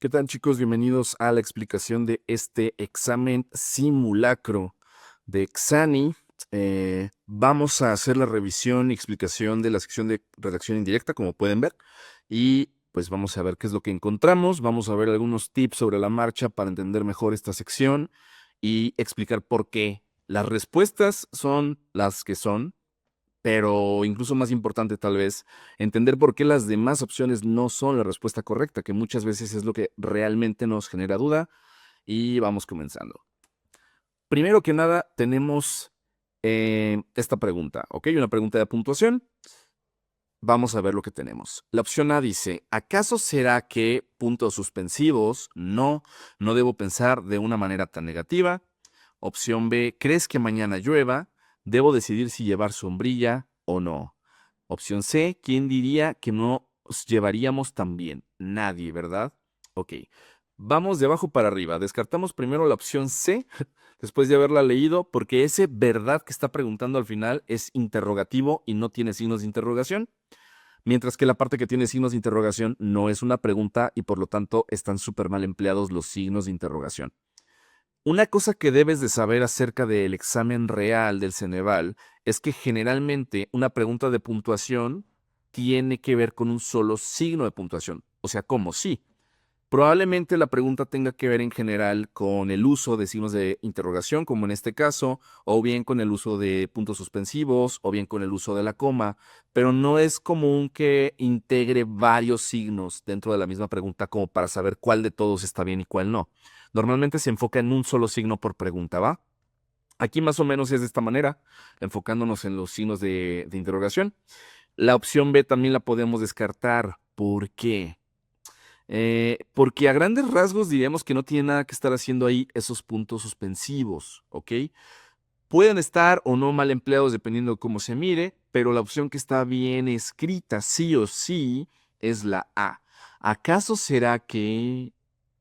¿Qué tal, chicos? Bienvenidos a la explicación de este examen simulacro de Exani. Vamos a hacer la revisión y explicación de la sección de redacción indirecta, como pueden ver, y pues vamos a ver qué es lo que encontramos. Vamos a ver algunos tips sobre la marcha para entender mejor esta sección y explicar por qué las respuestas son las que son, pero incluso más importante tal vez, entender por qué las demás opciones no son la respuesta correcta, que muchas veces es lo que realmente nos genera duda. Y vamos comenzando. Primero que nada, tenemos esta pregunta, ¿ok? Una pregunta de puntuación. Vamos a ver lo que tenemos. La opción A dice, ¿acaso será que puntos suspensivos? No, no debo pensar de una manera tan negativa. Opción B, ¿crees que mañana llueva? Debo decidir si llevar sombrilla o no. Opción C, ¿quién diría que no nos llevaríamos tan bien? Nadie, ¿verdad? Ok, vamos de abajo para arriba. Descartamos primero la opción C, después de haberla leído, porque ese verdad que está preguntando al final es interrogativo y no tiene signos de interrogación, mientras que la parte que tiene signos de interrogación no es una pregunta y por lo tanto están súper mal empleados los signos de interrogación. Una cosa que debes de saber acerca del examen real del Ceneval es que generalmente una pregunta de puntuación tiene que ver con un solo signo de puntuación. O sea, ¿cómo? Sí. Probablemente la pregunta tenga que ver en general con el uso de signos de interrogación, como en este caso, o bien con el uso de puntos suspensivos, o bien con el uso de la coma, pero no es común que integre varios signos dentro de la misma pregunta como para saber cuál de todos está bien y cuál no. Normalmente se enfoca en un solo signo por pregunta, ¿va? Aquí más o menos es de esta manera, enfocándonos en los signos de interrogación. La opción B también la podemos descartar. ¿Por qué? Porque a grandes rasgos diríamos que no tiene nada que estar haciendo ahí esos puntos suspensivos, ¿ok? Pueden estar o no mal empleados dependiendo de cómo se mire, pero la opción que está bien escrita sí o sí es la A. ¿Acaso será que...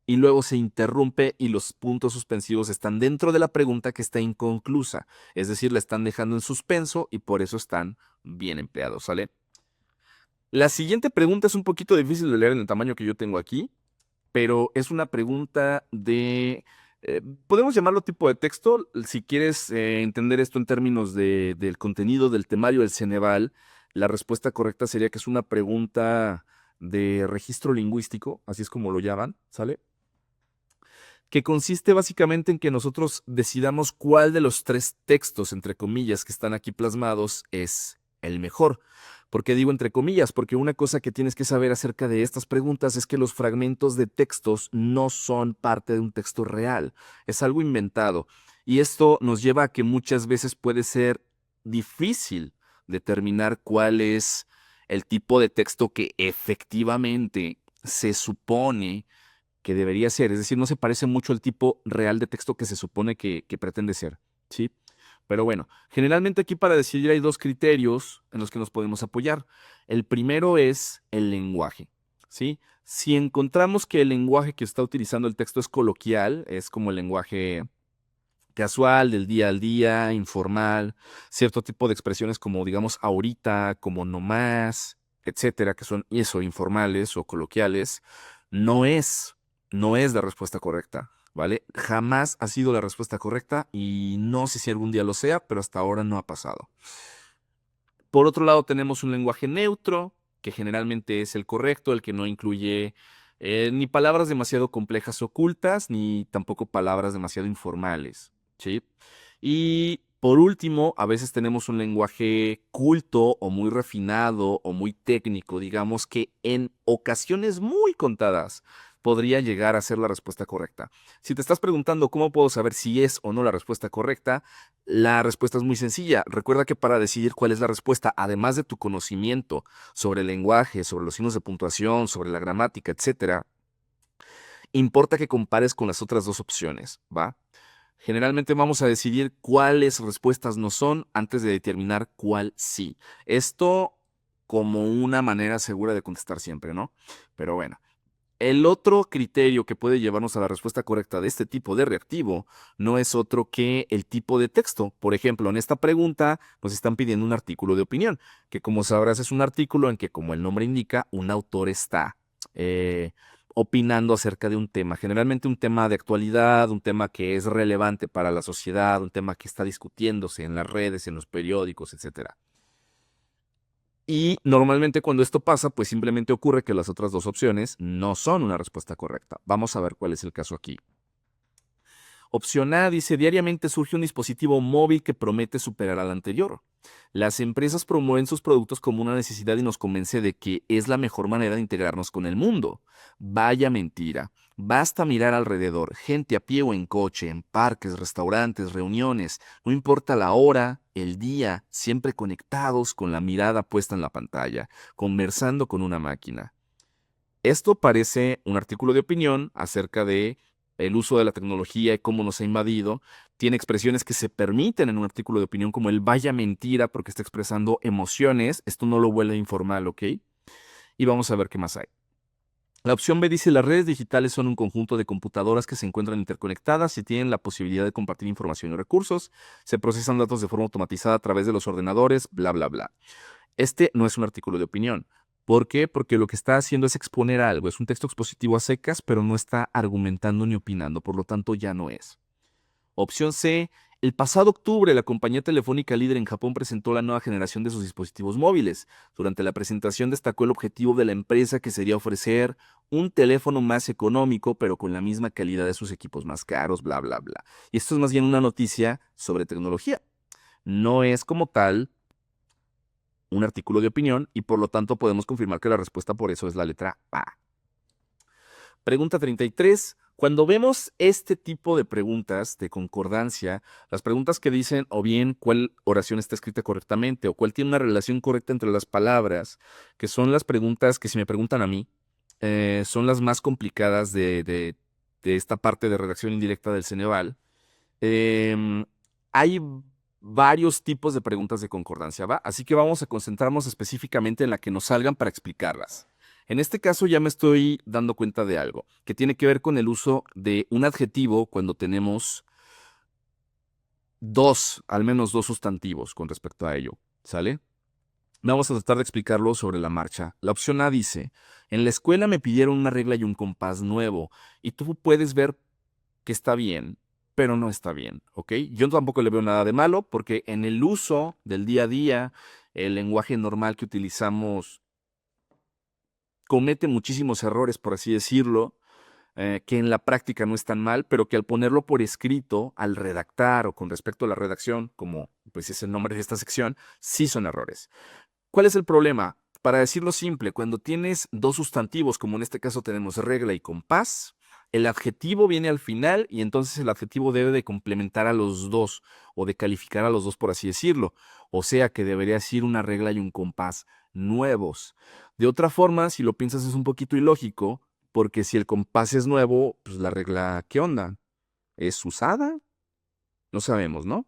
Y luego se interrumpe y los puntos suspensivos están dentro de la pregunta que está inconclusa, es decir, la están dejando en suspenso y por eso están bien empleados, ¿sale? La siguiente pregunta es un poquito difícil de leer en el tamaño que yo tengo aquí, pero es una pregunta de, podemos llamarlo tipo de texto. Si quieres entender esto en términos del contenido del temario del Ceneval, la respuesta correcta sería que es una pregunta de registro lingüístico, así es como lo llaman, ¿sale? Que consiste básicamente en que nosotros decidamos cuál de los tres textos, entre comillas, que están aquí plasmados es el mejor. ¿Por qué digo entre comillas? Porque una cosa que tienes que saber acerca de estas preguntas es que los fragmentos de textos no son parte de un texto real, es algo inventado. Y esto nos lleva a que muchas veces puede ser difícil determinar cuál es el tipo de texto que efectivamente se supone que debería ser. Es decir, no se parece mucho al tipo real de texto que se supone que pretende ser, ¿sí? Pero bueno, generalmente aquí para decidir hay dos criterios en los que nos podemos apoyar. El primero es el lenguaje, ¿sí? Si encontramos que el lenguaje que está utilizando el texto es coloquial, es como el lenguaje casual, del día al día, informal, cierto tipo de expresiones como digamos ahorita, como nomás, etcétera, que son eso, informales o coloquiales, no es, no es la respuesta correcta, ¿vale? Jamás ha sido la respuesta correcta y no sé si algún día lo sea, pero hasta ahora no ha pasado. Por otro lado, tenemos un lenguaje neutro, que generalmente es el correcto, el que no incluye ni palabras demasiado complejas ocultas, ni tampoco palabras demasiado informales, ¿sí? Y por último, a veces tenemos un lenguaje culto o muy refinado o muy técnico, digamos que en ocasiones muy contadas podría llegar a ser la respuesta correcta. Si te estás preguntando cómo puedo saber si es o no la respuesta correcta, la respuesta es muy sencilla. Recuerda que para decidir cuál es la respuesta, además de tu conocimiento sobre el lenguaje, sobre los signos de puntuación, sobre la gramática, etcétera, importa que compares con las otras dos opciones, ¿va? Generalmente vamos a decidir cuáles respuestas no son antes de determinar cuál sí. Esto como una manera segura de contestar siempre, ¿no? Pero bueno. El otro criterio que puede llevarnos a la respuesta correcta de este tipo de reactivo no es otro que el tipo de texto. Por ejemplo, en esta pregunta nos están pidiendo un artículo de opinión, que como sabrás es un artículo en que, como el nombre indica, un autor está eh, opinando acerca de un tema, generalmente un tema de actualidad, un tema que es relevante para la sociedad, un tema que está discutiéndose en las redes, en los periódicos, etcétera. Y normalmente cuando esto pasa, pues simplemente ocurre que las otras dos opciones no son una respuesta correcta. Vamos a ver cuál es el caso aquí. Opción A dice, diariamente surge un dispositivo móvil que promete superar al anterior. Las empresas promueven sus productos como una necesidad y nos convence de que es la mejor manera de integrarnos con el mundo. Vaya mentira. Basta mirar alrededor, gente a pie o en coche, en parques, restaurantes, reuniones, no importa la hora, el día, siempre conectados con la mirada puesta en la pantalla, conversando con una máquina. Esto parece un artículo de opinión acerca de el uso de la tecnología y cómo nos ha invadido. Tiene expresiones que se permiten en un artículo de opinión como el vaya mentira porque está expresando emociones. Esto no lo vuelve informal, ¿ok? Y vamos a ver qué más hay. La opción B dice, las redes digitales son un conjunto de computadoras que se encuentran interconectadas y tienen la posibilidad de compartir información y recursos. Se procesan datos de forma automatizada a través de los ordenadores, bla, bla, bla. Este no es un artículo de opinión. ¿Por qué? Porque lo que está haciendo es exponer algo. Es un texto expositivo a secas, pero no está argumentando ni opinando. Por lo tanto, ya no es. Opción C. El pasado octubre, la compañía telefónica líder en Japón presentó la nueva generación de sus dispositivos móviles. Durante la presentación destacó el objetivo de la empresa, que sería ofrecer un teléfono más económico, pero con la misma calidad de sus equipos más caros, bla, bla, bla. Y esto es más bien una noticia sobre tecnología. No es como tal un artículo de opinión y por lo tanto podemos confirmar que la respuesta por eso es la letra A. Pregunta 33. Cuando vemos este tipo de preguntas de concordancia, las preguntas que dicen o bien cuál oración está escrita correctamente o cuál tiene una relación correcta entre las palabras, que son las preguntas que si me preguntan a mí, son las más complicadas de esta parte de redacción indirecta del Ceneval. Hay varios tipos de preguntas de concordancia, ¿va? Así que vamos a concentrarnos específicamente en la que nos salgan para explicarlas. En este caso ya me estoy dando cuenta de algo, que tiene que ver con el uso de un adjetivo cuando tenemos al menos dos sustantivos con respecto a ello, ¿sale? Vamos a tratar de explicarlo sobre la marcha. La opción A dice, en la escuela me pidieron una regla y un compás nuevo, y tú puedes ver que está bien, pero no está bien, ¿ok? Yo tampoco le veo nada de malo porque en el uso del día a día, el lenguaje normal que utilizamos comete muchísimos errores, por así decirlo, que en la práctica no están mal, pero que al ponerlo por escrito, al redactar o con respecto a la redacción, como pues es el nombre de esta sección, sí son errores. ¿Cuál es el problema? Para decirlo simple, cuando tienes dos sustantivos, como en este caso tenemos regla y compás, el adjetivo viene al final y entonces el adjetivo debe de complementar a los dos o de calificar a los dos, por así decirlo. O sea que debería ser una regla y un compás nuevos. De otra forma, si lo piensas es un poquito ilógico, porque si el compás es nuevo, pues la regla, ¿qué onda? ¿Es usada? No sabemos, ¿no?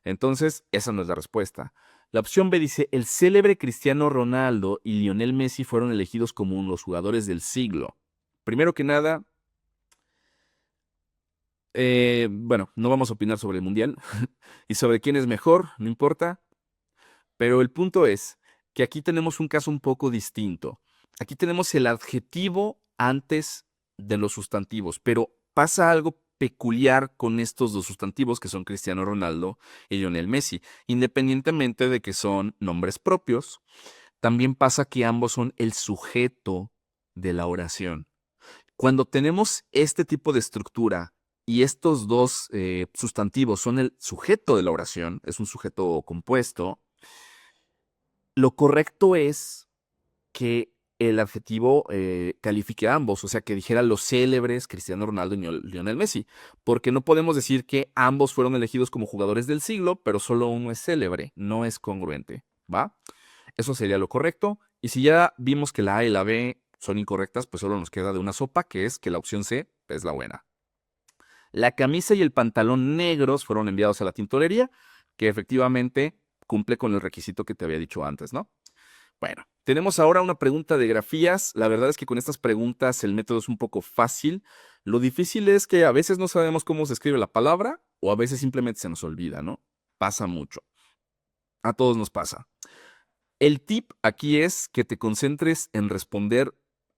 Entonces, esa no es la respuesta. La opción B dice, el célebre Cristiano Ronaldo y Lionel Messi fueron elegidos como los jugadores del siglo. Primero que nada, bueno, no vamos a opinar sobre el Mundial y sobre quién es mejor, no importa, pero el punto es que aquí tenemos un caso un poco distinto. Aquí tenemos el adjetivo antes de los sustantivos, pero pasa algo peculiar con estos dos sustantivos que son Cristiano Ronaldo y Lionel Messi. Independientemente de que son nombres propios, también pasa que ambos son el sujeto de la oración. Cuando tenemos este tipo de estructura y estos dos sustantivos son el sujeto de la oración, es un sujeto compuesto, lo correcto es que el adjetivo califique a ambos, o sea, que dijera los célebres Cristiano Ronaldo y Lionel Messi, porque no podemos decir que ambos fueron elegidos como jugadores del siglo, pero solo uno es célebre, no es congruente, ¿va? Eso sería lo correcto, y si ya vimos que la A y la B son incorrectas, pues solo nos queda de una sopa, que es que la opción C es la buena. La camisa y el pantalón negros fueron enviados a la tintorería, que efectivamente cumple con el requisito que te había dicho antes, ¿no? Bueno, tenemos ahora una pregunta de grafías. La verdad es que con estas preguntas el método es un poco fácil. Lo difícil es que a veces no sabemos cómo se escribe la palabra o a veces simplemente se nos olvida, ¿no? Pasa mucho. A todos nos pasa. El tip aquí es que te concentres en responder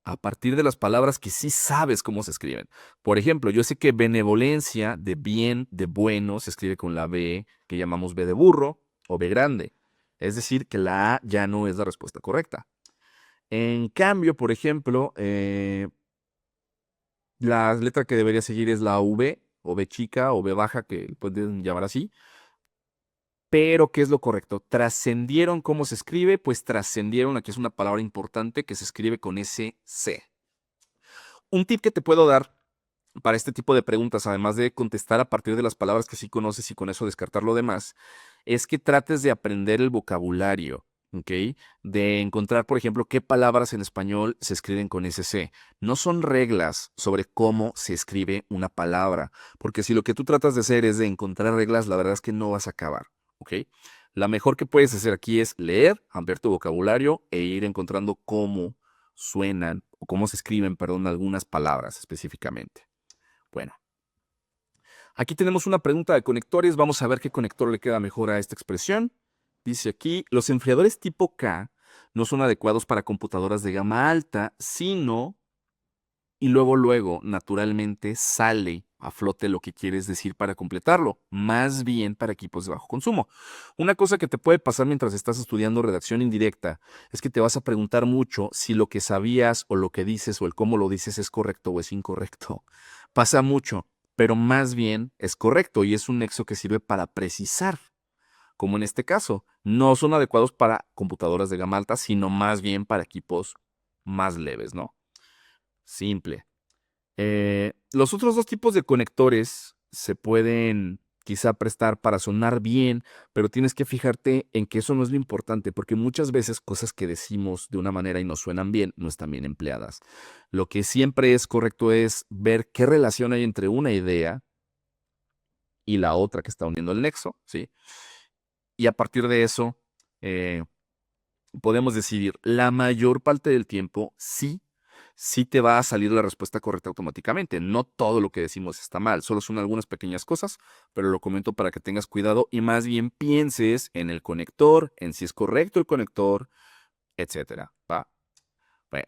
a partir de las palabras que sí sabes cómo se escriben. Por ejemplo, yo sé que benevolencia, de bien, de bueno, se escribe con la B que llamamos B de burro o B grande. Es decir, que la A ya no es la respuesta correcta. En cambio, por ejemplo, la letra que debería seguir es la V o B chica o B baja, que pueden llamar así. Pero, ¿qué es lo correcto? ¿Trascendieron cómo se escribe? Pues trascendieron, aquí es una palabra importante que se escribe con ese C. Un tip que te puedo dar para este tipo de preguntas, además de contestar a partir de las palabras que sí conoces y con eso descartar lo demás, es que trates de aprender el vocabulario, ¿ok? De encontrar, por ejemplo, qué palabras en español se escriben con ese C. No son reglas sobre cómo se escribe una palabra, porque si lo que tú tratas de hacer es de encontrar reglas, la verdad es que no vas a acabar, ¿ok? La mejor que puedes hacer aquí es leer, ampliar tu vocabulario e ir encontrando cómo suenan o cómo se escriben, perdón, algunas palabras específicamente. Bueno, aquí tenemos una pregunta de conectores. Vamos a ver qué conector le queda mejor a esta expresión. Dice aquí, los enfriadores tipo K no son adecuados para computadoras de gama alta, sino, y luego, naturalmente, sale a flote lo que quieres decir para completarlo, más bien para equipos de bajo consumo. Una cosa que te puede pasar mientras estás estudiando redacción indirecta es que te vas a preguntar mucho si lo que sabías o lo que dices o el cómo lo dices es correcto o es incorrecto. Pasa mucho, pero más bien es correcto y es un nexo que sirve para precisar, como en este caso. No son adecuados para computadoras de gama alta, sino más bien para equipos más leves, ¿no? Simple. Los otros dos tipos de conectores se pueden quizá prestar para sonar bien, pero tienes que fijarte en que eso no es lo importante, porque muchas veces cosas que decimos de una manera y nos suenan bien no están bien empleadas. Lo que siempre es correcto es ver qué relación hay entre una idea y la otra que está uniendo el nexo, ¿sí? Y a partir de eso, eh, podemos decidir la mayor parte del tiempo sí te va a salir la respuesta correcta automáticamente. No todo lo que decimos está mal, solo son algunas pequeñas cosas, pero lo comento para que tengas cuidado y más bien pienses en el conector, en si es correcto el conector, etcétera. ¿Va? Bueno,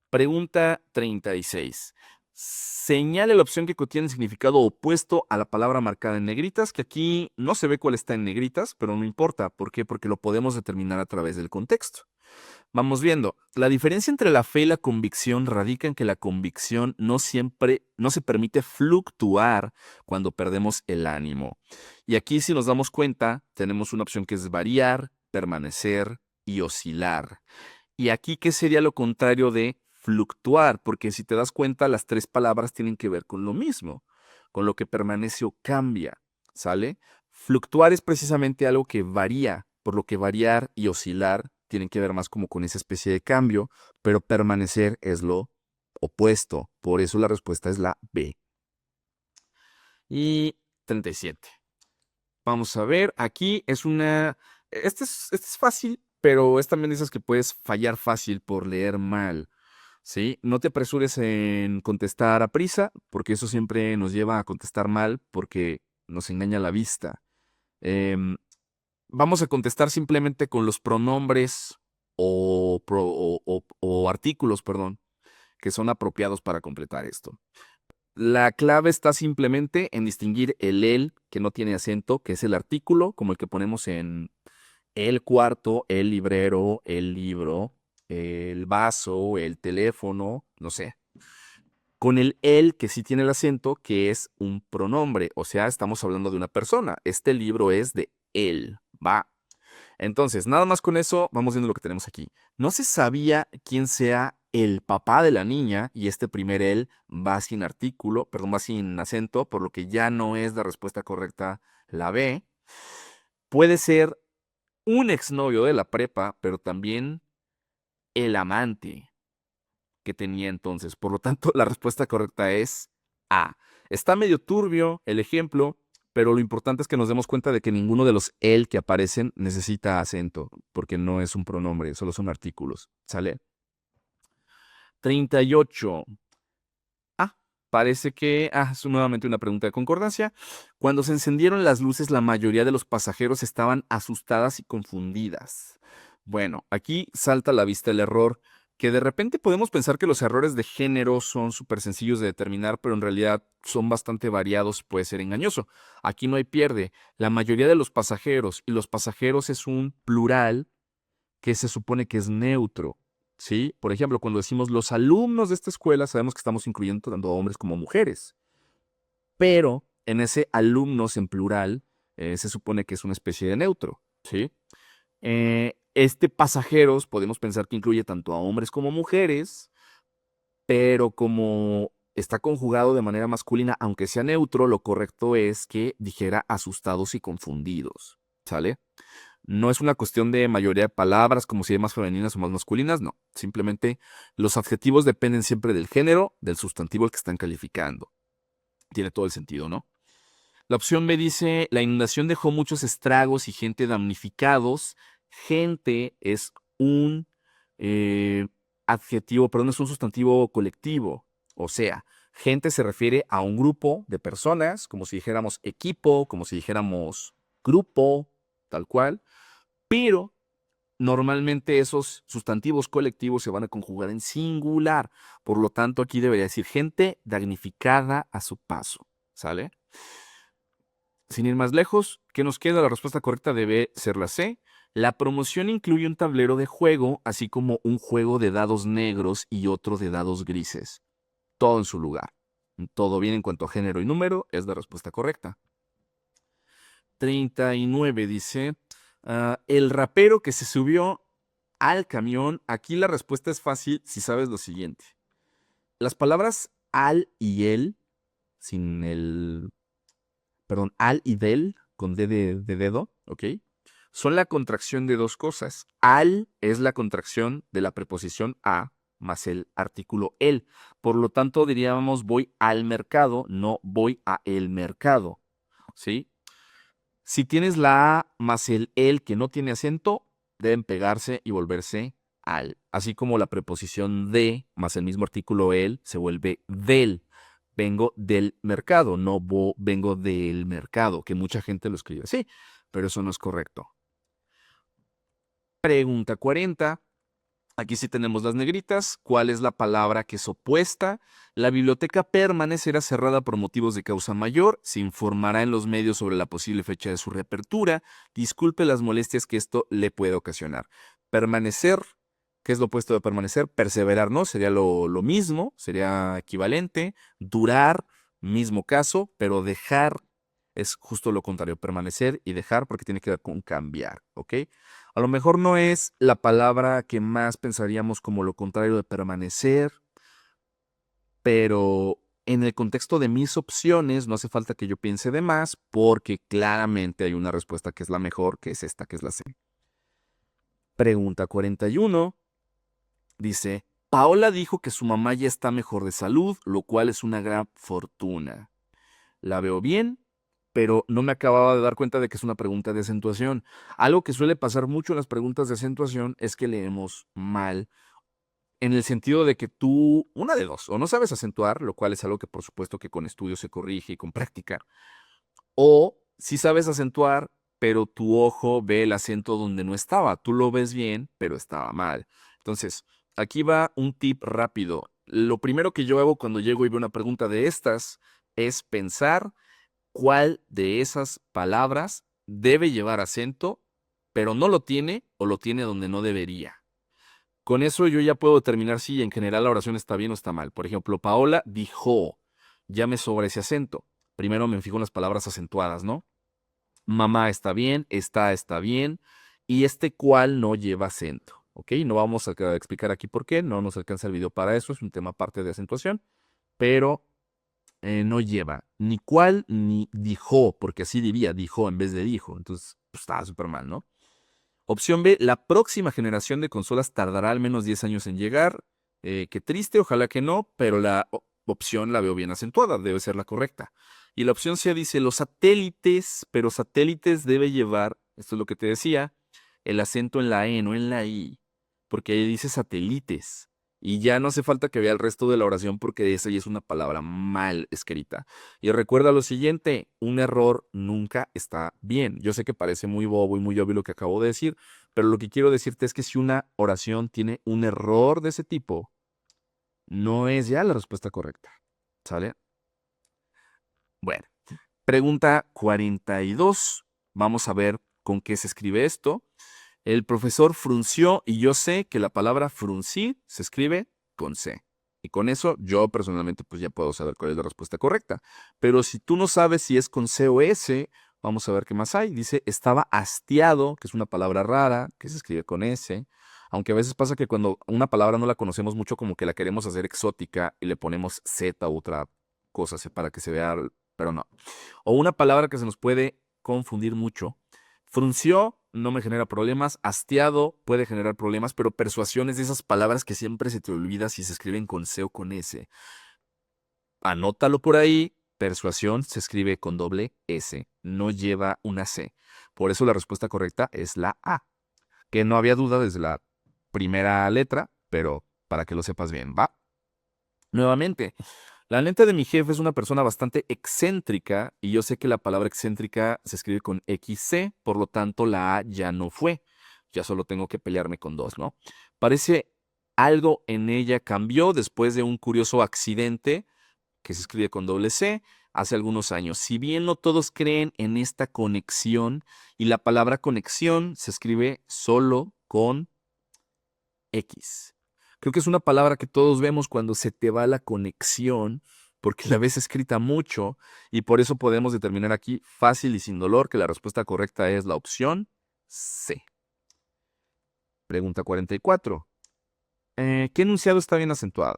pregunta 36. Señale la opción que contiene significado opuesto a la palabra marcada en negritas, que aquí no se ve cuál está en negritas, pero no importa. ¿Por qué? Porque lo podemos determinar a través del contexto. Vamos viendo. La diferencia entre la fe y la convicción radica en que la convicción no siempre, no se permite fluctuar cuando perdemos el ánimo. Y aquí, si nos damos cuenta, tenemos una opción que es variar, permanecer y oscilar. Y aquí, ¿qué sería lo contrario de fluctuar? Porque si te das cuenta, las tres palabras tienen que ver con lo mismo, con lo que permanece o cambia, ¿sale? Fluctuar es precisamente algo que varía, por lo que variar y oscilar tienen que ver más como con esa especie de cambio, pero permanecer es lo opuesto. Por eso la respuesta es la B. Y 37. Vamos a ver, aquí es una... Este es fácil, pero es también de esas que puedes fallar fácil por leer mal, ¿sí? No te apresures en contestar a prisa, porque eso siempre nos lleva a contestar mal, porque nos engaña la vista. Em, Vamos a contestar simplemente con los pronombres o artículos, perdón, que son apropiados para completar esto. La clave está simplemente en distinguir el que no tiene acento, que es el artículo, como el que ponemos en el cuarto, el librero, el libro, el vaso, el teléfono, no sé. Con el que sí tiene el acento, que es un pronombre, o sea, estamos hablando de una persona. Este libro es de él, va. Entonces, nada más con eso, vamos viendo lo que tenemos aquí. No se sabía quién sea el papá de la niña y este primer él va sin artículo, perdón, va sin acento, por lo que ya no es la respuesta correcta la B. Puede ser un exnovio de la prepa, pero también el amante que tenía entonces. Por lo tanto, la respuesta correcta es A. Está medio turbio el ejemplo, pero lo importante es que nos demos cuenta de que ninguno de los él que aparecen necesita acento, porque no es un pronombre, solo son artículos. ¿Sale? 38. Parece que es nuevamente una pregunta de concordancia. Cuando se encendieron las luces, la mayoría de los pasajeros estaban asustadas y confundidas. Bueno, aquí salta a la vista el error. que de repente podemos pensar que los errores de género son súper sencillos de determinar, pero en realidad son bastante variados y puede ser engañoso. Aquí no hay pierde. La mayoría de los pasajeros, y los pasajeros es un plural que se supone que es neutro, ¿sí? Por ejemplo, cuando decimos los alumnos de esta escuela, sabemos que estamos incluyendo tanto a hombres como mujeres, pero en ese alumnos en plural se supone que es una especie de neutro, ¿sí? Este pasajeros podemos pensar que incluye tanto a hombres como mujeres, pero como está conjugado de manera masculina, aunque sea neutro, lo correcto es que dijera asustados y confundidos, ¿sale? No es una cuestión de mayoría de palabras, como si hay más femeninas o más masculinas, no. Simplemente los adjetivos dependen siempre del género, del sustantivo al que están calificando. Tiene todo el sentido, ¿no? La opción B dice, la inundación dejó muchos estragos y gente damnificados. Gente es un adjetivo, perdón, es un sustantivo colectivo. O sea, gente se refiere a un grupo de personas, como si dijéramos equipo, como si dijéramos grupo, tal cual. Pero normalmente esos sustantivos colectivos se van a conjugar en singular. Por lo tanto, aquí debería decir gente damnificada a su paso. ¿Sale? Sin ir más lejos, ¿qué nos queda? La respuesta correcta debe ser la C. La promoción incluye un tablero de juego, así como un juego de dados negros y otro de dados grises. Todo en su lugar. Todo bien en cuanto a género y número, es la respuesta correcta. 39 dice, el rapero que se subió al camión. Aquí la respuesta es fácil si sabes lo siguiente. Las palabras al y el, sin el perdón, al y del, con D de dedo, ¿ok? Son la contracción de dos cosas. Al es la contracción de la preposición a más el artículo el. Por lo tanto, diríamos voy al mercado, no voy a el mercado, ¿sí? Si tienes la a más el que no tiene acento, deben pegarse y volverse al. Así como la preposición de más el mismo artículo el se vuelve del. Vengo del mercado, no vengo del mercado, que mucha gente lo escribe así, pero eso no es correcto. Pregunta 40. Aquí sí tenemos las negritas. ¿Cuál es la palabra que es opuesta? La biblioteca permanecerá cerrada por motivos de causa mayor. Se informará en los medios sobre la posible fecha de su reapertura. Disculpe las molestias que esto le puede ocasionar. Permanecer, ¿qué es lo opuesto de permanecer? Perseverar, ¿no? Sería lo mismo, sería equivalente. Durar, mismo caso, pero dejar es justo lo contrario. Permanecer y dejar porque tiene que ver con cambiar, ¿ok? A lo mejor no es la palabra que más pensaríamos como lo contrario de permanecer, pero en el contexto de mis opciones no hace falta que yo piense de más porque claramente hay una respuesta que es la mejor, que es esta, que es la C. Pregunta 41. Dice, Paola dijo que su mamá ya está mejor de salud, lo cual es una gran fortuna. La veo bien, pero no me acababa de dar cuenta de que es una pregunta de acentuación. Algo que suele pasar mucho en las preguntas de acentuación es que leemos mal, en el sentido de que tú, una de dos, o no sabes acentuar, lo cual es algo que por supuesto que con estudio se corrige y con práctica, o sí sabes acentuar, pero tu ojo ve el acento donde no estaba. Tú lo ves bien, pero estaba mal. Entonces, aquí va un tip rápido. Lo primero que yo hago cuando llego y veo una pregunta de estas es pensar cuál de esas palabras debe llevar acento, pero no lo tiene o lo tiene donde no debería. Con eso yo ya puedo determinar si en general la oración está bien o está mal. Por ejemplo, Paola dijo, ya me sobra ese acento. Primero me fijo en las palabras acentuadas, ¿no? Mamá está bien, y este cual no lleva acento, ¿ok? No vamos a explicar aquí por qué, no nos alcanza el video para eso, es un tema aparte de acentuación, pero no lleva ni cual ni dijo, porque así dijo en vez de dijo. Entonces, pues, estaba súper mal, ¿no? Opción B, la próxima generación de consolas tardará al menos 10 años en llegar. Qué triste, ojalá que no, pero la opción la veo bien acentuada, debe ser la correcta. Y la opción C dice los satélites, pero satélites debe llevar, esto es lo que te decía, el acento en la E, no en la I, porque ahí dice satélites. Y ya no hace falta que vea el resto de la oración porque esa ya es una palabra mal escrita. Y recuerda lo siguiente, un error nunca está bien. Yo sé que parece muy bobo y muy obvio lo que acabo de decir, pero lo que quiero decirte es que si una oración tiene un error de ese tipo, no es ya la respuesta correcta. ¿Sale? Bueno, pregunta 42. Vamos a ver con qué se escribe esto. El profesor frunció y yo sé que la palabra fruncir se escribe con C. Y con eso yo personalmente pues ya puedo saber cuál es la respuesta correcta. Pero si tú no sabes si es con C o S, vamos a ver qué más hay. Dice, estaba hastiado, que es una palabra rara, que se escribe con S. Aunque a veces pasa que cuando una palabra no la conocemos mucho, como que la queremos hacer exótica y le ponemos Z u otra cosa para que se vea, pero no. O una palabra que se nos puede confundir mucho. Frunció no me genera problemas, hastiado puede generar problemas, pero persuasión es de esas palabras que siempre se te olvida si se escriben con C o con S. Anótalo por ahí, persuasión se escribe con doble S, no lleva una C. Por eso la respuesta correcta es la A, que no había duda desde la primera letra, pero para que lo sepas bien, ¿va? Nuevamente, la neta de mi jefe es una persona bastante excéntrica y yo sé que la palabra excéntrica se escribe con XC, por lo tanto la A ya no fue. Ya solo tengo que pelearme con dos, ¿no? Parece algo en ella cambió después de un curioso accidente que se escribe con doble C hace algunos años. Si bien no todos creen en esta conexión y la palabra conexión se escribe solo con X. Creo que es una palabra que todos vemos cuando se te va la conexión, porque la ves escrita mucho, y por eso podemos determinar aquí fácil y sin dolor que la respuesta correcta es la opción C. Pregunta 44. ¿Qué enunciado está bien acentuado?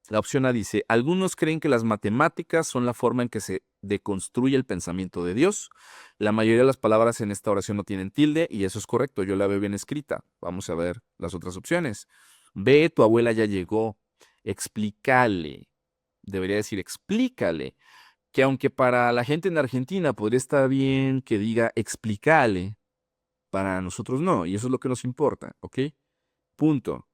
La opción A dice, algunos creen que las matemáticas son la forma en que se deconstruye el pensamiento de Dios. La mayoría de las palabras en esta oración no tienen tilde y eso es correcto, yo la veo bien escrita. Vamos a ver las otras opciones. B, tu abuela ya llegó. Explícale. Debería decir explícale. Que aunque para la gente en Argentina podría estar bien que diga explícale, para nosotros no, y eso es lo que nos importa, ¿ok? Punto.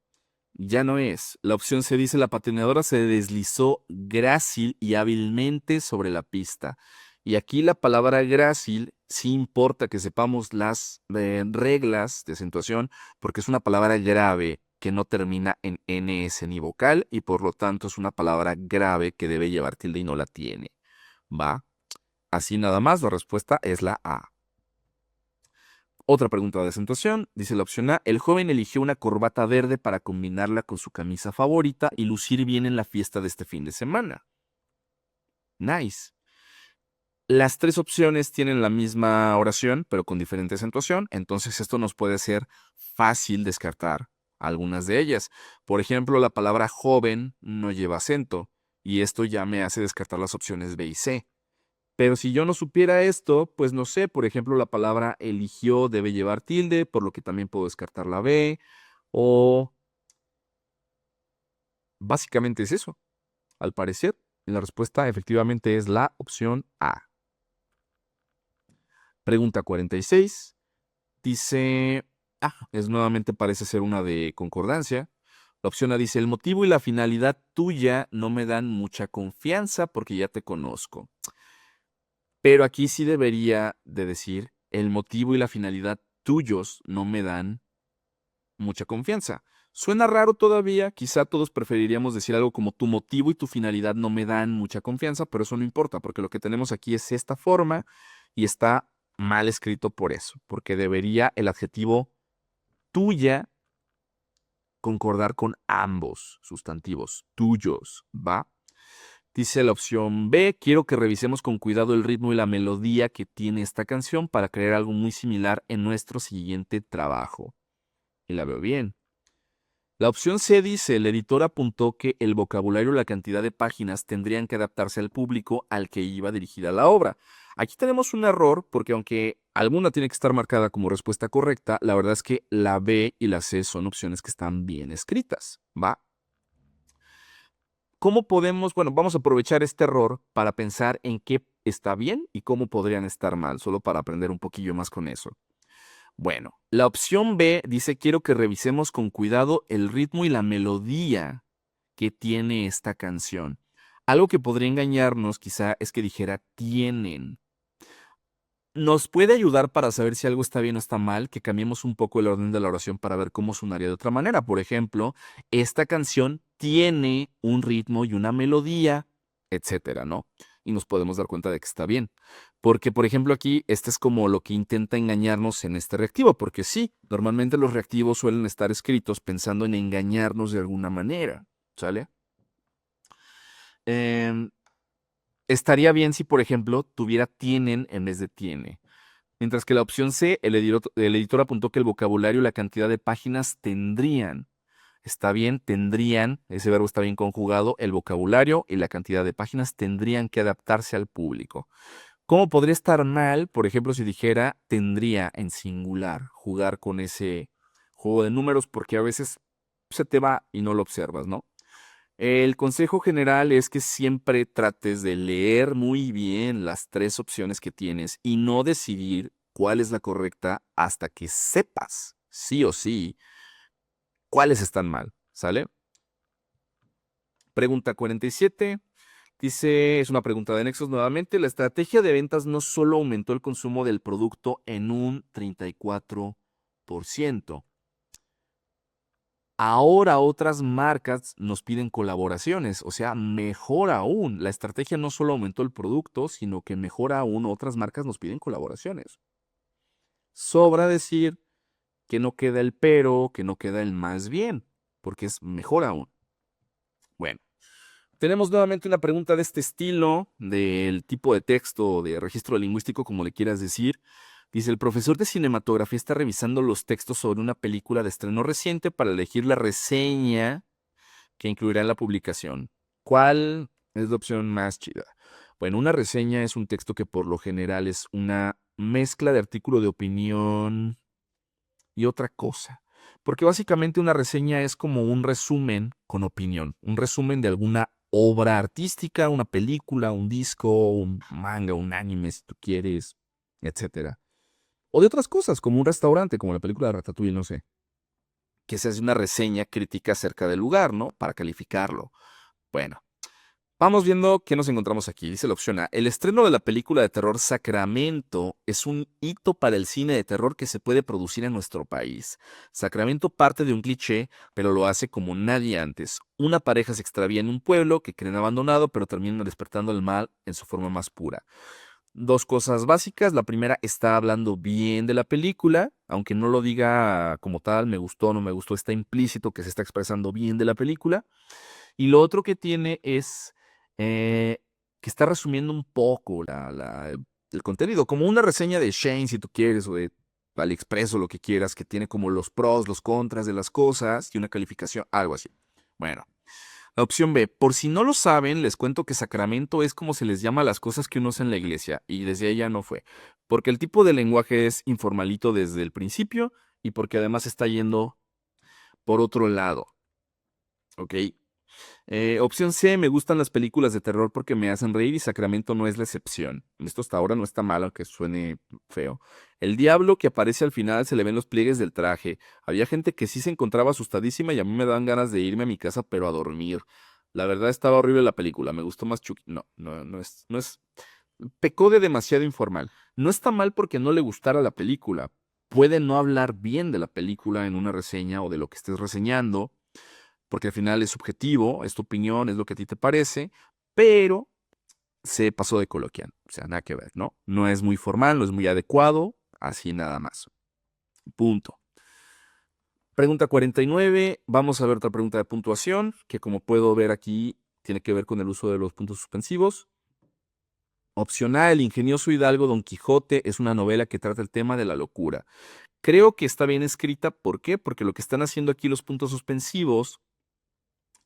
Ya no es. La opción C dice la patinadora se deslizó grácil y hábilmente sobre la pista. Y aquí la palabra grácil sí importa que sepamos las reglas de acentuación porque es una palabra grave que no termina en NS ni vocal y por lo tanto es una palabra grave que debe llevar tilde y no la tiene. ¿Va? Así nada más, la respuesta es la A. Otra pregunta de acentuación, dice la opción A, el joven eligió una corbata verde para combinarla con su camisa favorita y lucir bien en la fiesta de este fin de semana. Nice. Las tres opciones tienen la misma oración, pero con diferente acentuación, entonces esto nos puede ser fácil descartar algunas de ellas. Por ejemplo, la palabra joven no lleva acento, y esto ya me hace descartar las opciones B y C. Pero si yo no supiera esto, pues no sé, por ejemplo, la palabra eligió debe llevar tilde, por lo que también puedo descartar la B, o básicamente es eso, al parecer. Y la respuesta efectivamente es la opción A. Pregunta 46. Dice, es nuevamente parece ser una de concordancia. La opción A dice, el motivo y la finalidad tuya no me dan mucha confianza porque ya te conozco. Pero aquí sí debería de decir, el motivo y la finalidad tuyos no me dan mucha confianza. Suena raro todavía, quizá todos preferiríamos decir algo como tu motivo y tu finalidad no me dan mucha confianza, pero eso no importa, porque lo que tenemos aquí es esta forma y está mal escrito por eso, porque debería el adjetivo tuya concordar con ambos sustantivos, tuyos, ¿va? Dice la opción B, quiero que revisemos con cuidado el ritmo y la melodía que tiene esta canción para crear algo muy similar en nuestro siguiente trabajo. Y la veo bien. La opción C dice, el editor apuntó que el vocabulario y la cantidad de páginas tendrían que adaptarse al público al que iba dirigida la obra. Aquí tenemos un error porque aunque alguna tiene que estar marcada como respuesta correcta, la verdad es que la B y la C son opciones que están bien escritas, ¿va? ¿Cómo podemos, bueno, vamos a aprovechar este error para pensar en qué está bien y cómo podrían estar mal, solo para aprender un poquillo más con eso? Bueno, la opción B dice, quiero que revisemos con cuidado el ritmo y la melodía que tiene esta canción. Algo que podría engañarnos quizá es que dijera tienen. Nos puede ayudar para saber si algo está bien o está mal, que cambiemos un poco el orden de la oración para ver cómo sonaría de otra manera. Por ejemplo, esta canción tiene un ritmo y una melodía, etcétera, ¿no? Y nos podemos dar cuenta de que está bien. Porque, por ejemplo, aquí, este es como lo que intenta engañarnos en este reactivo, porque sí, normalmente los reactivos suelen estar escritos pensando en engañarnos de alguna manera, ¿sale? Em, Estaría bien si, por ejemplo, tuviera tienen en vez de tiene. Mientras que la opción C, el editor apuntó que el vocabulario y la cantidad de páginas tendrían. Está bien, tendrían, ese verbo está bien conjugado, el vocabulario y la cantidad de páginas tendrían que adaptarse al público. ¿Cómo podría estar mal, por ejemplo, si dijera tendría en singular, jugar con ese juego de números, porque a veces se te va y no lo observas, ¿no? El consejo general es que siempre trates de leer muy bien las tres opciones que tienes y no decidir cuál es la correcta hasta que sepas, sí o sí, cuáles están mal, ¿sale? Pregunta 47. Dice, es una pregunta de Nexos nuevamente. La estrategia de ventas no solo aumentó el consumo del producto en un 34%. Ahora otras marcas nos piden colaboraciones, o sea, mejor aún, la estrategia no solo aumentó el producto, sino que mejor aún otras marcas nos piden colaboraciones. Sobra decir que no queda el pero, que no queda el más bien, porque es mejor aún. Bueno, tenemos nuevamente una pregunta de este estilo, del tipo de texto o de registro lingüístico, como le quieras decir. Dice, el profesor de cinematografía está revisando los textos sobre una película de estreno reciente para elegir la reseña que incluirá en la publicación. ¿Cuál es la opción más chida? Bueno, una reseña es un texto que por lo general es una mezcla de artículo de opinión y otra cosa. Porque básicamente una reseña es como un resumen con opinión, un resumen de alguna obra artística, una película, un disco, un manga, un anime, si tú quieres, etcétera. O de otras cosas, como un restaurante, como la película de Ratatouille, no sé, que se hace una reseña crítica acerca del lugar, ¿no? Para calificarlo. Bueno, vamos viendo qué nos encontramos aquí. Dice la opción A. El estreno de la película de terror Sacramento es un hito para el cine de terror que se puede producir en nuestro país. Sacramento parte de un cliché, pero lo hace como nadie antes. Una pareja se extravía en un pueblo que creen abandonado, pero termina despertando el mal en su forma más pura. Dos cosas básicas. La primera, está hablando bien de la película, aunque no lo diga como tal, me gustó o no me gustó, está implícito que se está expresando bien de la película. Y lo otro que tiene es eh, que está resumiendo un poco el contenido, como una reseña de Shane, si tú quieres, o de AliExpress o lo que quieras, que tiene como los pros, los contras de las cosas y una calificación, algo así. Bueno, la opción B, por si no lo saben, les cuento que sacramento es como se les llama a las cosas que uno hace en la iglesia, y desde ella no fue, porque el tipo de lenguaje es informalito desde el principio y porque además está yendo por otro lado, ¿ok? Opción C, me gustan las películas de terror porque me hacen reír y Sacramento no es la excepción. Esto hasta ahora no está mal, aunque suene feo. El diablo que aparece al final se le ven los pliegues del traje. Había gente que sí se encontraba asustadísima y a mí me dan ganas de irme a mi casa, pero a dormir. La verdad estaba horrible la película, me gustó más Chucky. No, no es. Pecó de demasiado informal. No está mal porque no le gustara la película. Puede no hablar bien de la película en una reseña o de lo que estés reseñando porque al final es subjetivo, es tu opinión, es lo que a ti te parece, pero se pasó de coloquial, o sea, nada que ver, ¿no? No es muy formal, no es muy adecuado, así nada más. Punto. Pregunta 49, vamos a ver otra pregunta de puntuación, que como puedo ver aquí, tiene que ver con el uso de los puntos suspensivos. Opción A, El ingenioso hidalgo Don Quijote es una novela que trata el tema de la locura. Creo que está bien escrita, ¿por qué? Porque lo que están haciendo aquí los puntos suspensivos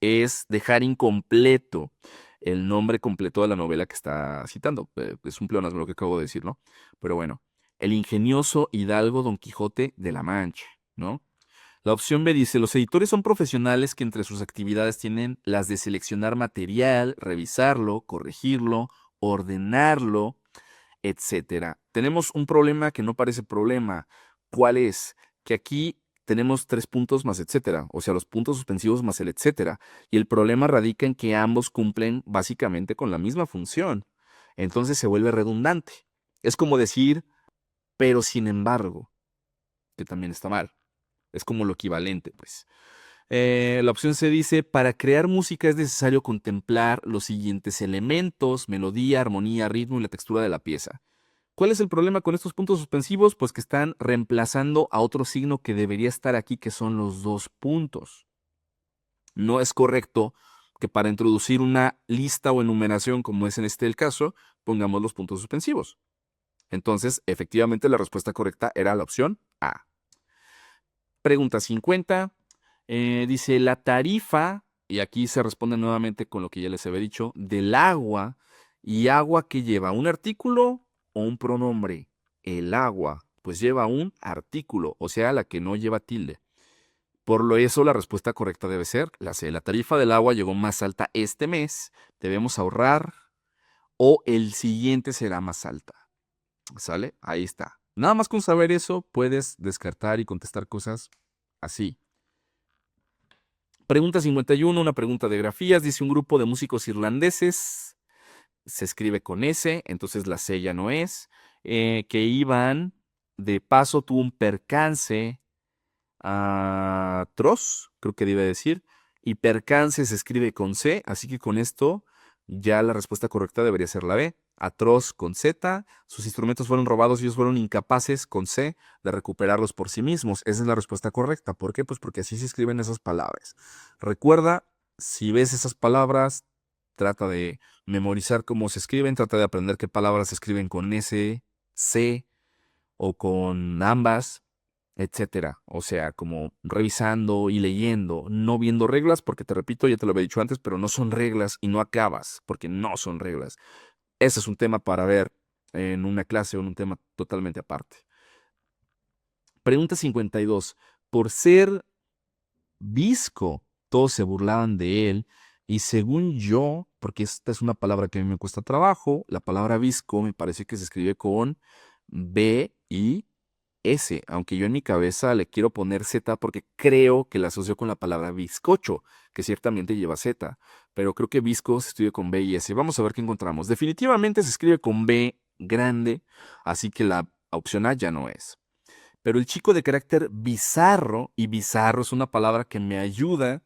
es dejar incompleto el nombre completo de la novela que está citando. Es un pleonasmo lo que acabo de decir, ¿no? Pero bueno, el ingenioso hidalgo Don Quijote de la Mancha, ¿no? La opción B dice, los editores son profesionales que entre sus actividades tienen las de seleccionar material, revisarlo, corregirlo, ordenarlo, etcétera. Tenemos un problema que no parece problema. ¿Cuál es? Que aquí tenemos 3 puntos más etcétera, o sea, los puntos suspensivos más el etcétera. Y el problema radica en que ambos cumplen básicamente con la misma función. Entonces se vuelve redundante. Es como decir, pero sin embargo, que también está mal. Es como lo equivalente, pues. La opción C dice, para crear música es necesario contemplar los siguientes elementos: melodía, armonía, ritmo y la textura de la pieza. ¿Cuál es el problema con estos puntos suspensivos? Pues que están reemplazando a otro signo que debería estar aquí, que son los 2 puntos. No es correcto que para introducir una lista o enumeración, como es en este el caso, pongamos los puntos suspensivos. Entonces, efectivamente, la respuesta correcta era la opción A. Pregunta 50. Dice, la tarifa, y aquí se responde nuevamente con lo que ya les había dicho, del agua, y agua que lleva un artículo o un pronombre. El agua, pues lleva un artículo, o sea, la que no lleva tilde. Por lo eso, la respuesta correcta debe ser la C. La tarifa del agua llegó más alta este mes, debemos ahorrar, o el siguiente será más alta. ¿Sale? Ahí está. Nada más con saber eso, puedes descartar y contestar cosas así. Pregunta 51, una pregunta de grafías. Dice, un grupo de músicos irlandeses, se escribe con S, entonces la C ya no es, que iban, de paso tuvo un percance atroz, creo que debe decir, y percance se escribe con C, así que con esto ya la respuesta correcta debería ser la B. Atroz con Z, sus instrumentos fueron robados y ellos fueron incapaces con C de recuperarlos por sí mismos. Esa es la respuesta correcta. ¿Por qué? Pues porque así se escriben esas palabras. Recuerda, si ves esas palabras, trata de memorizar cómo se escriben, trata de aprender qué palabras se escriben con S, C o con ambas, etcétera. O sea, como revisando y leyendo, no viendo reglas, porque te repito, ya te lo había dicho antes, pero no son reglas y no acabas, porque no son reglas. Ese es un tema para ver en una clase o en un tema totalmente aparte. Pregunta 52. Por ser visco, todos se burlaban de él. Y según yo, porque esta es una palabra que a mí me cuesta trabajo, la palabra visco me parece que se escribe con B y S, aunque yo en mi cabeza le quiero poner Z porque creo que la asocio con la palabra bizcocho, que ciertamente lleva Z, pero creo que visco se escribe con B y S. Vamos a ver qué encontramos. Definitivamente se escribe con B grande, así que la opción A ya no es. Pero el chico de carácter bizarro, y bizarro es una palabra que me ayuda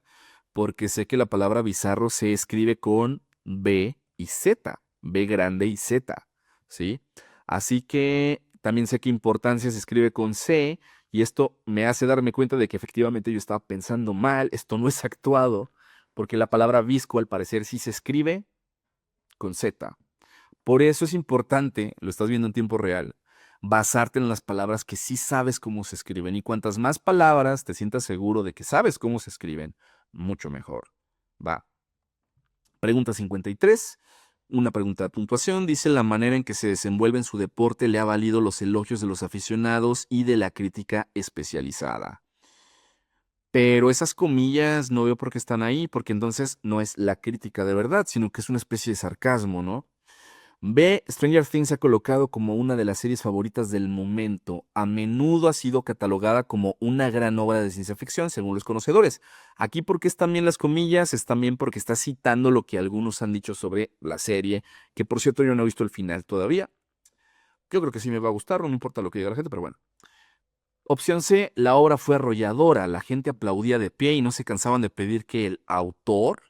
porque sé que la palabra bizarro se escribe con B y Z, B grande y Z, ¿sí? Así que también sé que importancia se escribe con C y esto me hace darme cuenta de que efectivamente yo estaba pensando mal, esto no es actuado, porque la palabra visco al parecer sí se escribe con Z. Por eso es importante, lo estás viendo en tiempo real, basarte en las palabras que sí sabes cómo se escriben. Y cuantas más palabras te sientas seguro de que sabes cómo se escriben, mucho mejor. Va. Pregunta 53. Una pregunta de puntuación. Dice, la manera en que se desenvuelve en su deporte le ha valido los elogios de los aficionados y de la crítica especializada. Pero esas comillas no veo por qué están ahí, porque entonces no es la crítica de verdad, sino que es una especie de sarcasmo, ¿no? B. Stranger Things se ha colocado como una de las series favoritas del momento. A menudo ha sido catalogada como una gran obra de ciencia ficción, según los conocedores. Aquí, porque están bien las comillas, es también porque está citando lo que algunos han dicho sobre la serie, que por cierto yo no he visto el final todavía. Yo creo que sí me va a gustar, no me importa lo que diga la gente, pero bueno. Opción C, la obra fue arrolladora, la gente aplaudía de pie y no se cansaban de pedir que el autor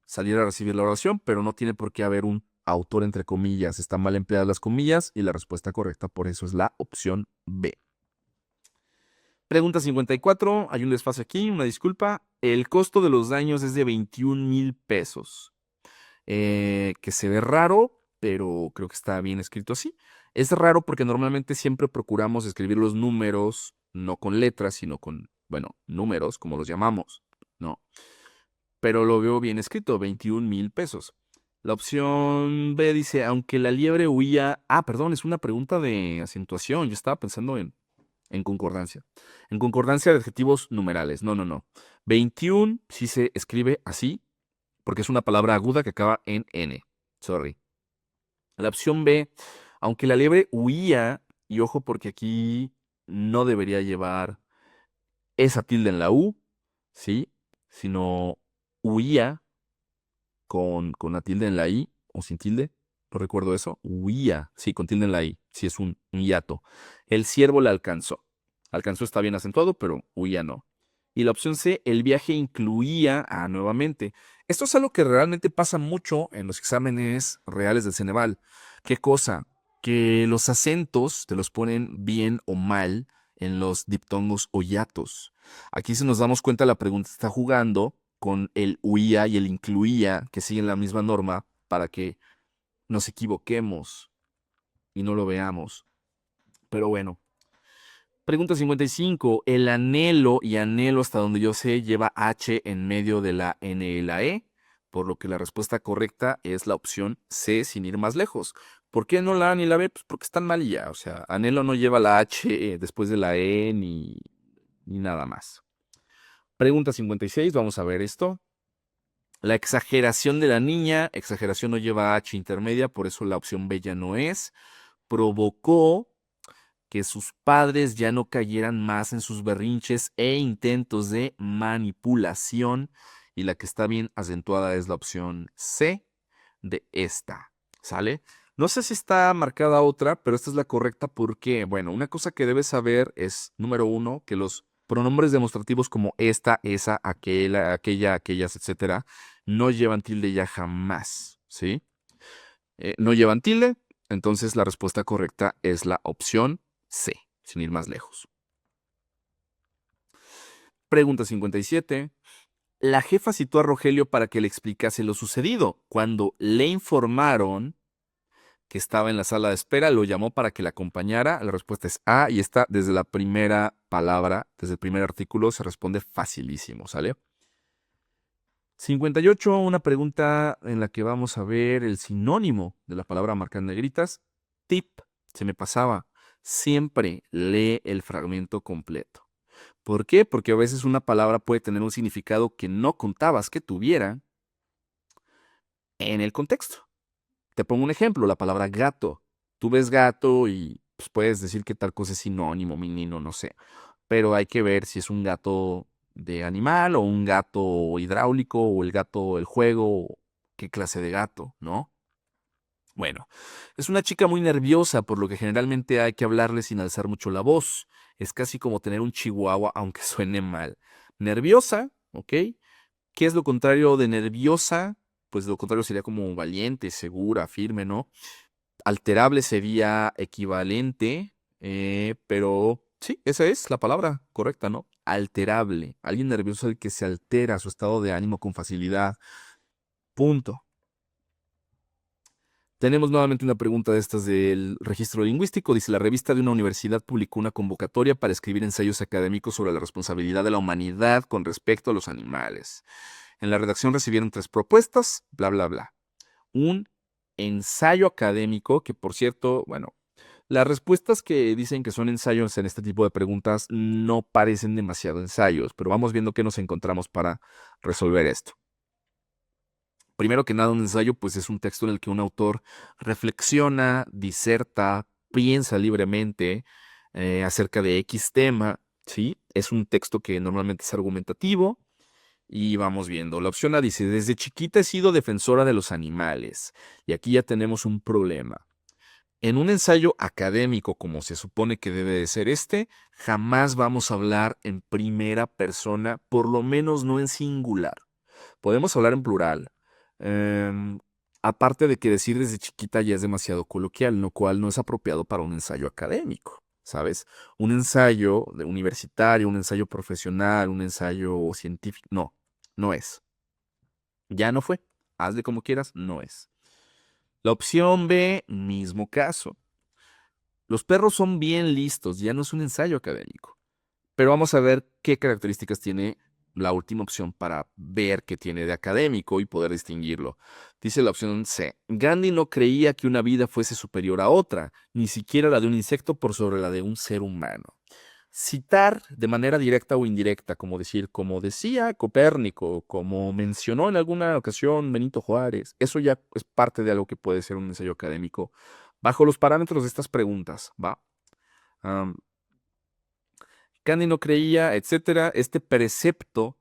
saliera a recibir la oración, pero no tiene por qué haber un autor entre comillas. Están mal empleadas las comillas y la respuesta correcta por eso es la opción B. Pregunta 54. Hay un desfase aquí, una disculpa. El costo de los daños es de 21,000 pesos. Que se ve raro, pero creo que está bien escrito así. Es raro porque normalmente siempre procuramos escribir los números no con letras, sino con, bueno, números, como los llamamos, ¿no? Pero lo veo bien escrito, 21,000 pesos. La opción B dice, aunque la liebre huía... Ah, perdón, es una pregunta de acentuación. Yo estaba pensando en concordancia. En concordancia de adjetivos numerales. No, no, no. 21 sí se escribe así, porque es una palabra aguda que acaba en N. Sorry. La opción B, aunque la liebre huía, y ojo porque aquí no debería llevar esa tilde en la U, ¿sí? Sino huía con la tilde en la I o sin tilde. No recuerdo eso. Huía, sí, con tilde en la I. Sí, es un hiato. El ciervo la alcanzó. Alcanzó está bien acentuado, pero huía no. Y la opción C, el viaje incluía nuevamente. Esto es algo que realmente pasa mucho en los exámenes reales del Ceneval. ¿Qué cosa? Que los acentos te los ponen bien o mal en los diptongos o hiatos. Aquí si nos damos cuenta, la pregunta está jugando con el huía y el incluía, que siguen la misma norma, para que nos equivoquemos y no lo veamos. Pero bueno. Pregunta 55. El anhelo y anhelo, hasta donde yo sé, lleva H en medio de la N y la E, por lo que la respuesta correcta es la opción C, sin ir más lejos. ¿Por qué no la A ni la B? Pues porque están mal y ya. O sea, anhelo no lleva la H después de la E ni nada más. Pregunta 56. Vamos a ver esto. La exageración de la niña, exageración no lleva H intermedia, por eso la opción B ya no es. Provocó que sus padres ya no cayeran más en sus berrinches e intentos de manipulación. Y la que está bien acentuada es la opción C de esta. ¿Sale? No sé si está marcada otra, pero esta es la correcta porque, bueno, una cosa que debes saber es, número uno, que los pronombres demostrativos como esta, esa, aquella, aquellas, etcétera, no llevan tilde ya jamás, ¿sí? No llevan tilde, entonces la respuesta correcta es la opción C, sin ir más lejos. Pregunta 57. La jefa citó a Rogelio para que le explicase lo sucedido. Cuando le informaron que estaba en la sala de espera, lo llamó para que la acompañara. La respuesta es A y está desde la primera palabra, desde el primer artículo, se responde facilísimo, ¿sale? 58, una pregunta en la que vamos a ver el sinónimo de la palabra marcar en negritas. Tip, se me pasaba. Siempre lee el fragmento completo. ¿Por qué? Porque a veces una palabra puede tener un significado que no contabas que tuviera en el contexto. Te pongo un ejemplo, la palabra gato. Tú ves gato y pues, puedes decir que tal cosa es sinónimo, menino, no sé. Pero hay que ver si es un gato de animal o un gato hidráulico o el gato del juego, o qué clase de gato, ¿no? Bueno, es una chica muy nerviosa, por lo que generalmente hay que hablarle sin alzar mucho la voz. Es casi como tener un chihuahua, aunque suene mal. Nerviosa, ¿ok? ¿Qué es lo contrario de nerviosa? Pues lo contrario sería como valiente, segura, firme, ¿no? Alterable sería equivalente, pero sí, esa es la palabra correcta, ¿no? Alterable. Alguien nervioso es el que se altera su estado de ánimo con facilidad. Punto. Tenemos nuevamente una pregunta de estas del registro lingüístico. Dice, la revista de una universidad publicó una convocatoria para escribir ensayos académicos sobre la responsabilidad de la humanidad con respecto a los animales. En la redacción recibieron 3 propuestas, bla, bla, bla. Un ensayo académico, que por cierto, bueno, las respuestas que dicen que son ensayos en este tipo de preguntas no parecen demasiado ensayos, pero vamos viendo qué nos encontramos para resolver esto. Primero que nada, un ensayo pues es un texto en el que un autor reflexiona, diserta, piensa libremente acerca de X tema, ¿sí? Es un texto que normalmente es argumentativo y vamos viendo. La opción A dice, desde chiquita he sido defensora de los animales y aquí ya tenemos un problema. En un ensayo académico como se supone que debe de ser este, jamás vamos a hablar en primera persona, por lo menos no en singular. Podemos hablar en plural. Em, Aparte de que decir desde chiquita ya es demasiado coloquial, lo cual no es apropiado para un ensayo académico, ¿sabes? Un ensayo universitario, un ensayo profesional, un ensayo científico, no, no es. Ya no fue. Hazle como quieras, no es. La opción B, mismo caso. Los perros son bien listos, ya no es un ensayo académico. Pero vamos a ver qué características tiene la última opción para ver qué tiene de académico y poder distinguirlo. Dice la opción C. Gandhi no creía que una vida fuese superior a otra, ni siquiera la de un insecto por sobre la de un ser humano. Citar de manera directa o indirecta, como decir, como decía Copérnico, como mencionó en alguna ocasión Benito Juárez, eso ya es parte de algo que puede ser un ensayo académico bajo los parámetros de estas preguntas, ¿va? Gandhi no creía, etcétera. Este precepto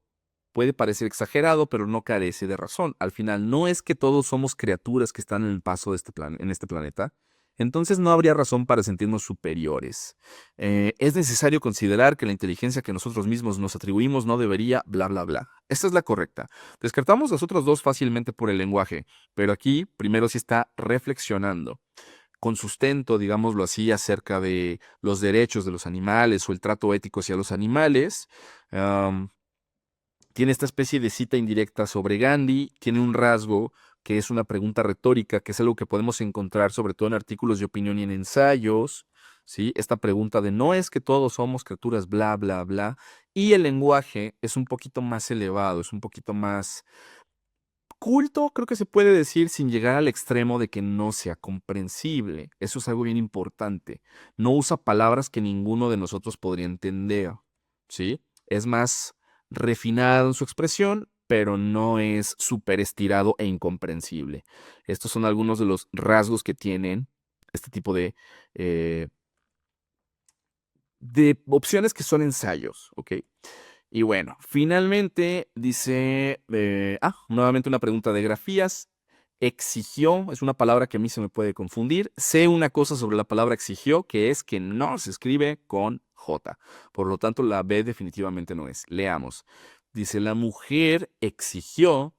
puede parecer exagerado, pero no carece de razón. Al final, no es que todos somos criaturas que están en el paso de en este planeta. Entonces no habría razón para sentirnos superiores. Es necesario considerar que la inteligencia que nosotros mismos nos atribuimos no debería, bla, bla, bla. Esta es la correcta. Descartamos las otras dos fácilmente por el lenguaje, pero aquí primero sí está reflexionando con sustento, digámoslo así, acerca de los derechos de los animales o el trato ético hacia los animales. Tiene esta especie de cita indirecta sobre Gandhi, tiene un rasgo que es una pregunta retórica, que es algo que podemos encontrar sobre todo en artículos de opinión y en ensayos, ¿sí? Esta pregunta de no es que todos somos criaturas, bla, bla, bla, y el lenguaje es un poquito más elevado, es un poquito más culto, creo que se puede decir sin llegar al extremo de que no sea comprensible. Eso es algo bien importante. No usa palabras que ninguno de nosotros podría entender, ¿sí? Es más refinado en su expresión, pero no es súper estirado e incomprensible. Estos son algunos de los rasgos que tienen este tipo eh, de opciones que son ensayos, ¿ok? Y bueno, finalmente dice, nuevamente una pregunta de grafías. Exigió, es una palabra que a mí se me puede confundir. Sé una cosa sobre la palabra exigió, que es que no se escribe con J. Por lo tanto, la B definitivamente no es. Leamos. Dice, la mujer exigió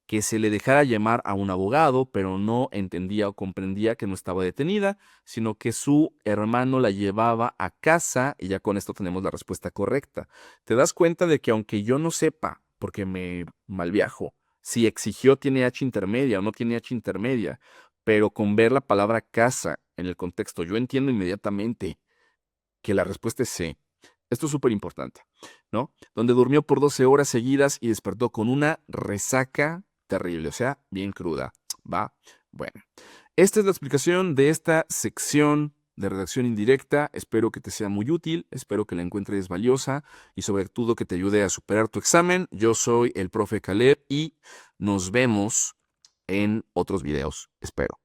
que se le dejara llamar a un abogado, pero no entendía o comprendía que no estaba detenida, sino que su hermano la llevaba a casa y ya con esto tenemos la respuesta correcta. Te das cuenta de que aunque yo no sepa, porque me malviajo, si exigió tiene H intermedia o no tiene H intermedia, pero con ver la palabra casa en el contexto, yo entiendo inmediatamente que la respuesta es C. Esto es súper importante, ¿no? Donde durmió por 12 horas seguidas y despertó con una resaca terrible, o sea, bien cruda. ¿Va? Bueno, esta es la explicación de esta sección de redacción indirecta. Espero que te sea muy útil, espero que la encuentres valiosa y sobre todo que te ayude a superar tu examen. Yo soy el profe Caleb y nos vemos en otros videos, espero.